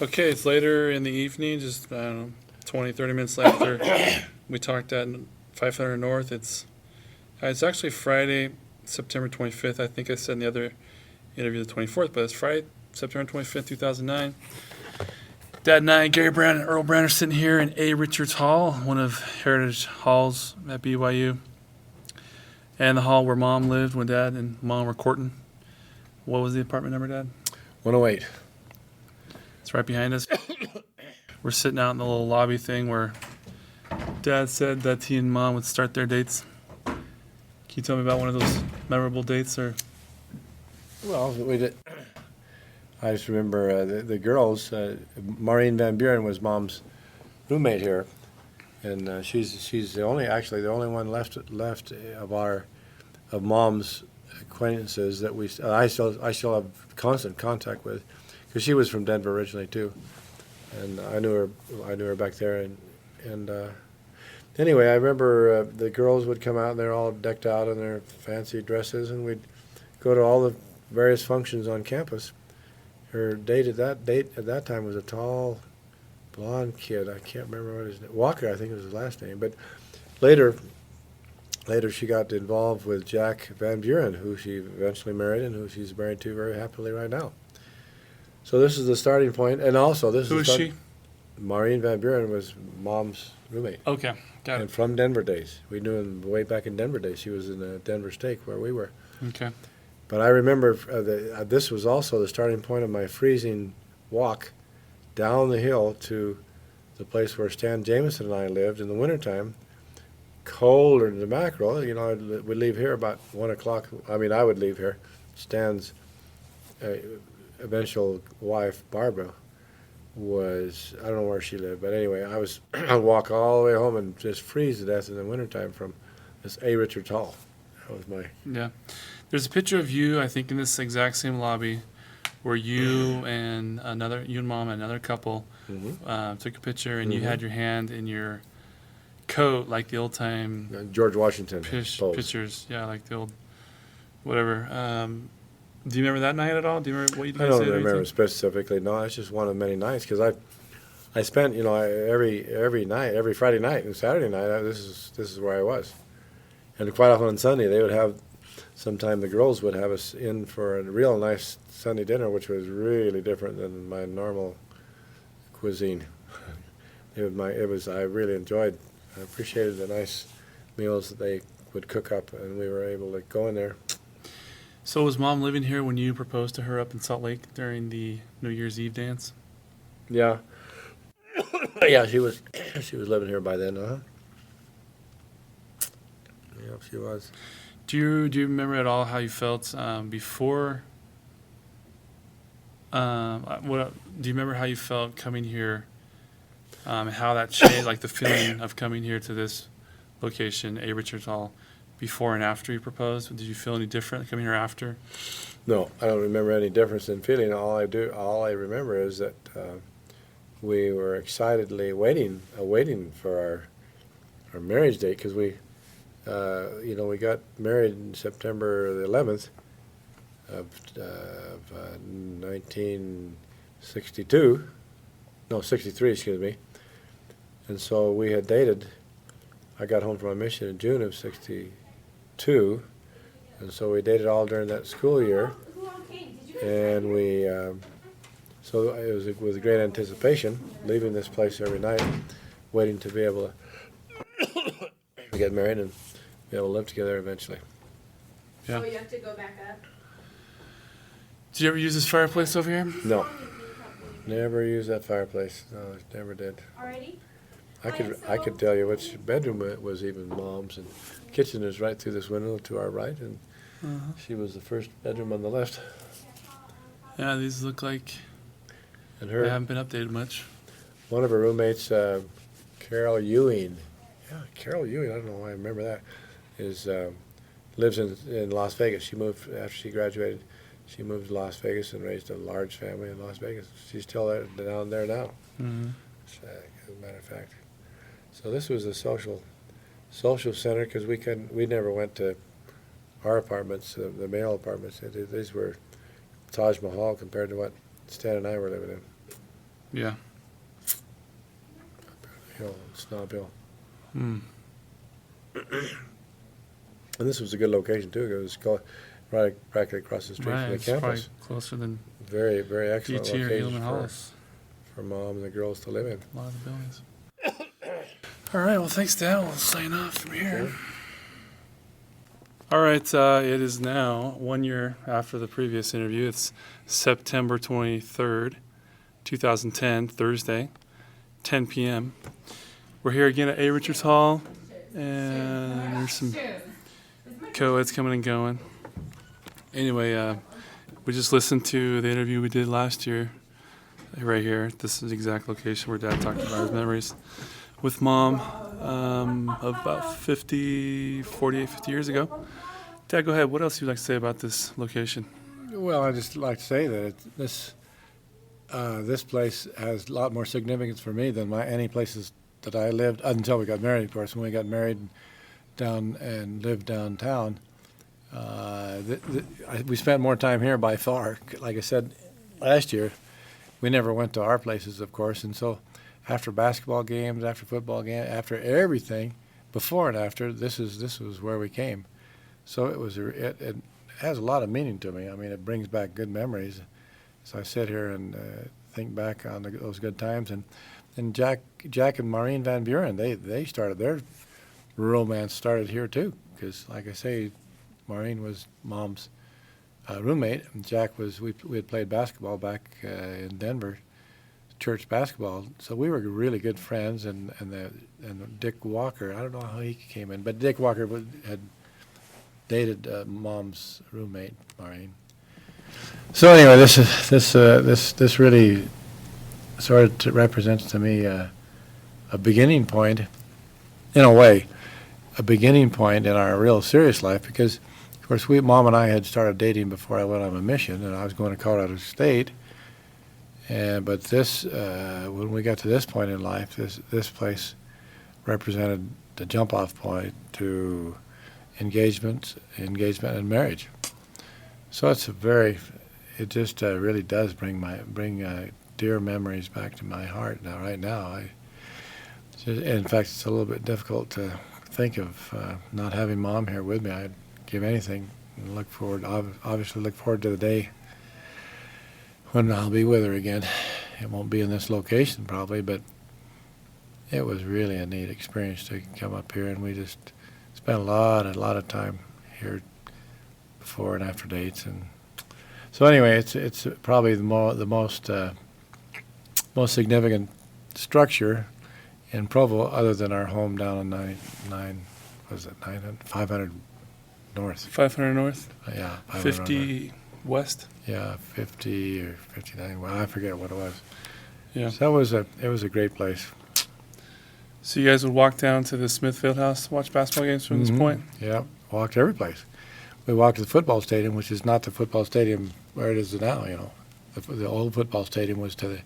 Okay, it's later in the evening, just, I don't know, 20, 30 minutes after we talked at 500 North. It's actually Friday, September 25th. I think I said in the other interview the 24th, but it's Friday, September 25th, 2009. Dad and I, Gary Brand and Earl Brand, are sitting here in A. Richards Hall, one of Heritage Halls at BYU, and the hall where Mom lived when Dad and Mom were courting. What was the apartment number, Dad? 108. It's right behind us. We're sitting out in the little lobby thing where Dad said that he and Mom would start their dates. Can you tell me about one of those memorable dates? Or Well, we did. I just remember the girls. Maureen Van Buren was Mom's roommate here, and she's the only one left of Mom's acquaintances that I still have constant contact with, because she was from Denver originally too, and I knew her back there, and anyway, I remember the girls would come out and they're all decked out in their fancy dresses, and we'd go to all the various functions on campus. Her date at that time was a tall, blonde kid. I can't remember what his name. Walker, I think was his last name. But later she got involved with Jack Van Buren, who she eventually married and who she's married to very happily right now. So this is the starting point, and also this who is she? Maureen Van Buren was Mom's roommate. Okay, got And it. from Denver days. We knew him way back in Denver days. She was in the Denver Stake where we were. Okay. But I remember this was also the starting point of my freezing walk down the hill to the place where Stan Jameson and I lived in the wintertime. Colder than the mackerel. You know, we'd leave here about 1 o'clock. I mean, I would leave here. Stan's eventual wife, Barbara, was, I don't know where she lived, but anyway, I'd walk all the way home and just freeze to death in the wintertime from this A. Richards Hall. That was my... Yeah. There's a picture of you, I think, in this exact same lobby where you and Mom and another couple took a picture, and you had your hand in your coat like the old time George Washington pose. pictures. Yeah, like the old whatever. Do you remember that night at all? Do you remember what you did? I don't remember specifically. No, it's just one of many nights, because I spent, every night, every Friday night and Saturday night, this is where I was. And quite often on Sunday, they would have, sometime the girls would have us in for a real nice Sunday dinner, which was really different than my normal cuisine. I really enjoyed, I appreciated the nice meals that they would cook up, and we were able to go in there. So was Mom living here when you proposed to her up in Salt Lake during the New Year's Eve dance? Yeah. Yeah, she was living here by then, Yeah, she was. Do you remember at all how you felt before? Do you remember how you felt coming here? How that changed, like the feeling of coming here to this location, A. Richards Hall, before and after you proposed? Did you feel any different coming here after? No, I don't remember any difference in feeling. All I remember is that we were excitedly awaiting for our marriage date, because we got married in September the 11th of 1962. No, 63, excuse me. And so we had dated. I got home from my mission in June of 62, and so we dated all during that school year. And so it was with great anticipation, leaving this place every night, waiting to be able to get married and be able to live together eventually. Yeah. Oh, you have to go back up? Did you ever use this fireplace over here? No, never used that fireplace. No, never did. Already? I could tell you which bedroom it was, even Mom's, and the kitchen is right through this window to our right, and she was the first bedroom on the left. Yeah, these look like And they her, haven't been updated much. one of her roommates, Carol Ewing. Yeah, Carol Ewing. I don't know why I remember that. Lives in Las Vegas. She moved after she graduated. She moved to Las Vegas and raised a large family in Las Vegas. She's still down there now. Mm-hmm. As a matter of fact. So this was a social center, because we never went to our apartments, the male apartments. These were Taj Mahal compared to what Stan and I were living in. Yeah. Hill, Snob Hill. Hmm. And this was a good location too. It was right practically across the street Right. from the It's probably campus. closer than Very, very excellent DT or location Hillman Halls. for mom and the girls to live in. A lot of the buildings. All right. Well, thanks, Dad. We'll sign off from here. Okay. All right. It is now 1 year after the previous interview. It's September 23rd, 2010, Thursday, 10 p.m. We're here again at A. Richards Hall, and there's some co-eds coming and going. Anyway, we just listened to the interview we did last year, right here. This is the exact location where Dad talked about his memories with Mom about 50 years ago. Dad, go ahead. What else would you like to say about this location? Well, I just like to say that this place has a lot more significance for me than any places that I lived until we got married. Of course, when we got married down and lived downtown, we spent more time here by far. Like I said last year, we never went to our places, of course, and so after basketball games, after football games, after everything, before and after, this was where we came. So it has a lot of meaning to me. I mean, it brings back good memories. So I sit here and think back on those good times. And Jack and Maureen Van Buren, they started their romance started here too. Because like I say, Maureen was Mom's roommate, and Jack we had played basketball back in Denver, church basketball. So we were really good friends. And Dick Walker, I don't know how he came in, but Dick Walker had dated Mom's roommate, Maureen. So anyway, this really sort of represents to me a beginning point, in a way, a beginning point in our real serious life, because of course Mom and I had started dating before I went on a mission, and I was going to Colorado State. But when we got to this point in life, this place represented the jump-off point to engagement and marriage. So it just really does bring dear memories back to my heart now. Right now, in fact, it's a little bit difficult to think of not having Mom here with me. I'd give anything and obviously look forward to the day when I'll be with her again. It won't be in this location probably, but it was really a neat experience to come up here, and we just spent a lot of time here before and after dates. And so anyway, it's probably the most significant structure in Provo, other than our home down on 500 North. 500 North? Yeah. 50 West? Yeah, 50 or 59. Well, I forget what it was. Yeah. So it was a great place. So you guys would walk down to the Smith Fieldhouse to watch basketball games from this point? Yeah, walked every place. We walked to the football stadium, which is not the football stadium where it is now. The old football stadium was to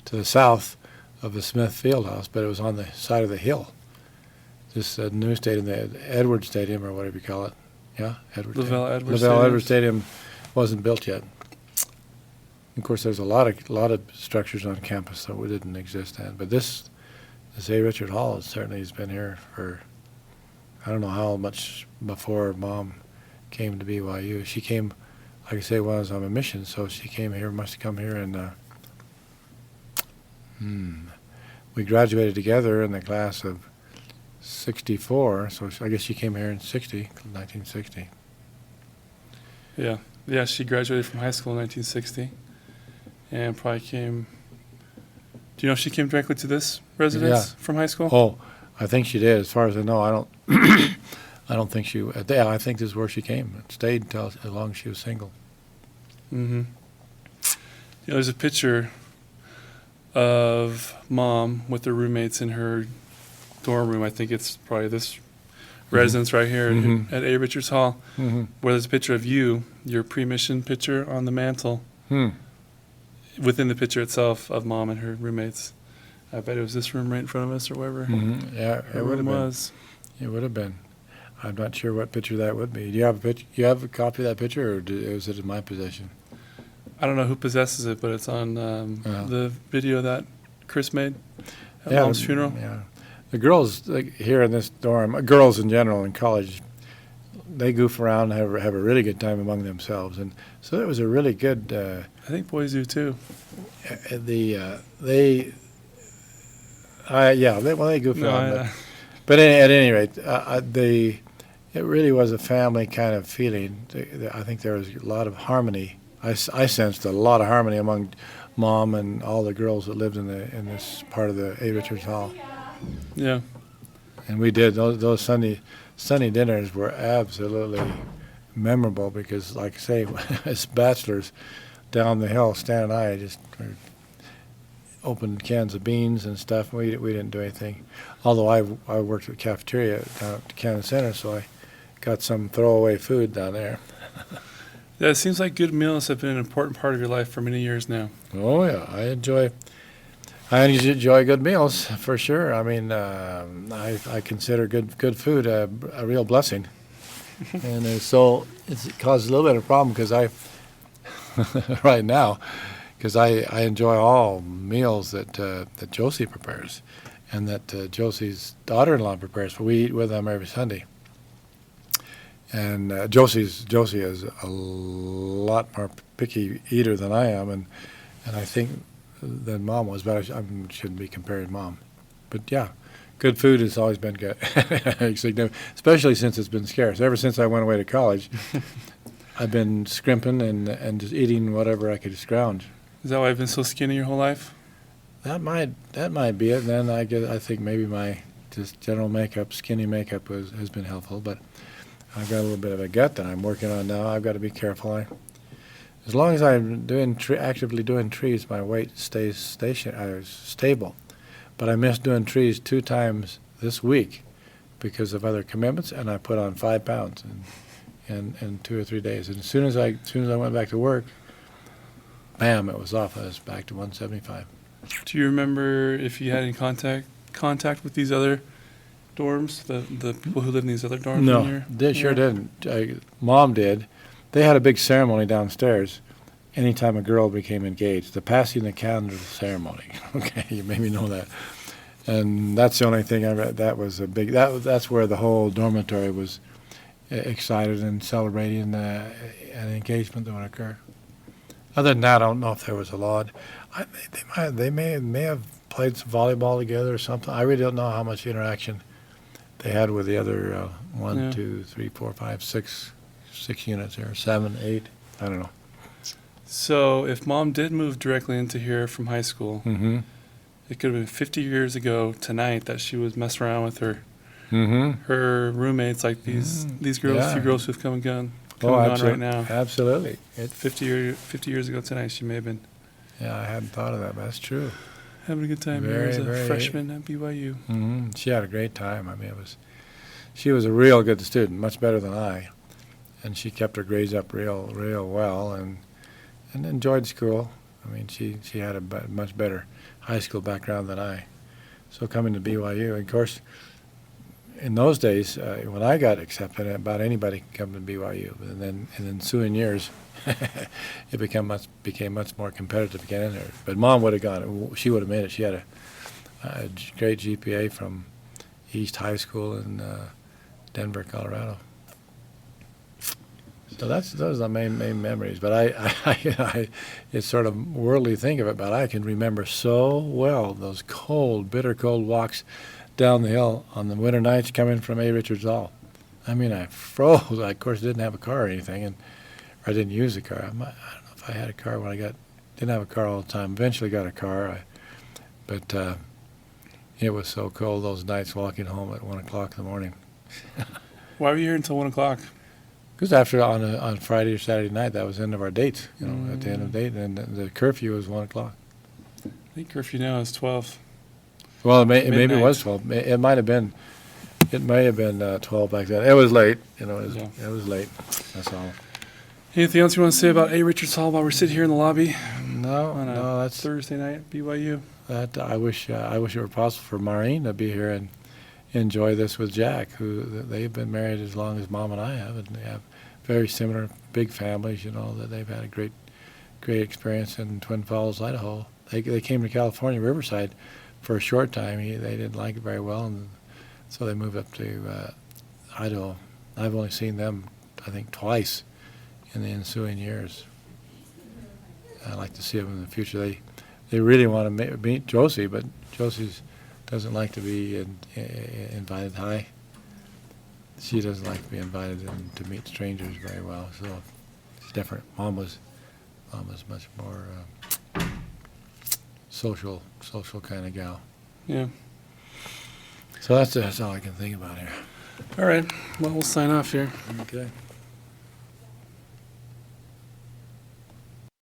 the south of the Smith Fieldhouse, but it was on the side of the hill. This new stadium, the Edwards Stadium, or whatever you call it. Yeah, Edwards. Lavelle Edwards Stadium wasn't built yet. Of course, there's a lot of structures on campus that didn't exist then. But this A. Richard Hall certainly has been here for, I don't know how much before Mom came to BYU. She came, like I say, when I was on a mission, so she must have come here in, we graduated together in the class of 64, so I guess she came here in 1960. Yeah. Yeah, she graduated from high school in 1960 and probably came. Do you know if she came directly to this residence from high school? Oh, I think she did. As far as I know, I don't. I don't think she. Yeah, I think this is where she came and stayed until as long as she was single. Mm-hmm. There's a picture of Mom with her roommates in her dorm room. I think it's probably this residence right here at A. Richards Hall, where there's a picture of your pre-mission picture on the mantle. Within the picture itself of Mom and her roommates. I bet it was this room right in front of us or wherever. Yeah, it would have been. It would have been. I'm not sure what picture that would be. Do you have a copy of that picture, or is it in my possession? I don't know who possesses it, but it's on the video that Chris made at Mom's funeral. Yeah, the girls like, here in this dorm, girls in general in college, they goof around and have a really good time among themselves, and so it was a really good. I think boys do too. They goof No, around, but at any rate, it really was a family kind of feeling. I think there was a lot of harmony. I sensed a lot of harmony among Mom and all the girls that lived in this part of the A. Richards Hall. Yeah. And we did those Sunday dinners were absolutely memorable because, like I say, as bachelors down the hill, Stan and I just opened cans of beans and stuff. We didn't do anything. Although I worked at the cafeteria down at the Cannon Center, so I got some throwaway food down there. Yeah, it seems like good meals have been an important part of your life for many years now. Oh yeah, I enjoy good meals for sure. I mean, I consider good food a real blessing, and so it causes a little bit of a problem because right now, because I enjoy all meals that Josie prepares, and that Josie's daughter-in-law prepares. We eat with them every Sunday. And Josie is a lot more picky eater than I am, and I think than Mom was, but I shouldn't be comparing Mom. But yeah, good food has always been good, especially since it's been scarce. Ever since I went away to college, I've been scrimping and just eating whatever I could scrounge. Is that why I've been so skinny your whole life? That might be it. And then I think maybe my just general makeup, skinny makeup has been helpful, but I've got a little bit of a gut that I'm working on now. I've got to be careful. As long as I'm actively doing trees, my weight stays stable. But I missed doing trees 2 times this week because of other commitments, and I put on 5 pounds in 2 or 3 days. And as soon as I went back to work, bam, it was off. I was back to 175. Do you remember if you had any contact with these other dorms, the people who live in these other dorms? No, they sure didn't. Mom did. They had a big ceremony downstairs anytime a girl became engaged, the passing the candle ceremony. Okay, you made me know that. And that's the only thing I read. That was a big, that's where the whole dormitory was excited and celebrating an engagement that would occur. Other than that, I don't know if there was a lot. They may have played some volleyball together or something. I really don't know how much interaction they had with the other 1, 2, 3, 4, 5, 6 units here, 7, 8. I don't know. So if Mom did move directly into here from high school, it could have been 50 years ago tonight that she was messing around with her roommates, like these girls, 2 girls who've come and gone right now. Absolutely. 50 years ago tonight, she may have been. Yeah, I hadn't thought of that, but that's true. Having a good time here as a freshman at BYU. She had a great time. I mean, she was a real good student, much better than I, and she kept her grades up real well, and enjoyed school. I mean, she had a much better high school background than I. So coming to BYU, and of course, in those days, when I got accepted, about anybody could come to BYU. And then in ensuing years, it became much more competitive to get in there. But Mom would have gone. She would have made it. She had a great GPA from East High School in Denver, Colorado. So those are the main memories. But I it's sort of worldly think of it, but I can remember so well those bitter cold walks down the hill on the winter nights coming from A. Richards Hall. I mean, I froze. I, of course, didn't have a car or anything, or I didn't use a car. I don't know if I had a car when didn't have a car all the time. Eventually got a car, but it was so cold those nights walking home at 1 o'clock in the morning. Why were you here until 1 o'clock? Because after on Friday or Saturday night, that was the end of our dates. At the end of the date, and the curfew was 1 o'clock. I think curfew now is 12. Well, maybe it was 12. It might have been. It may have been 12 back then. It was late. It was late. That's all. Anything else you want to say about A. Richards Hall while we're sitting here in the lobby? No, that's Thursday night at BYU. That I wish it were possible for Maureen to be here and enjoy this with Jack, who they've been married as long as Mom and I have, and they have very similar big families. That they've had a great experience in Twin Falls, Idaho. They came to California, Riverside, for a short time. They didn't like it very well, and so they moved up to Idaho. I've only seen them, I think, twice in the ensuing years. I'd like to see them in the future. They really want to meet Josie, but Josie doesn't like to be invited high. She doesn't like to be invited to meet strangers very well, so it's different. Mom was much more social kind of gal. Yeah. So that's all I can think about here. All right. Well, we'll sign off here. Okay.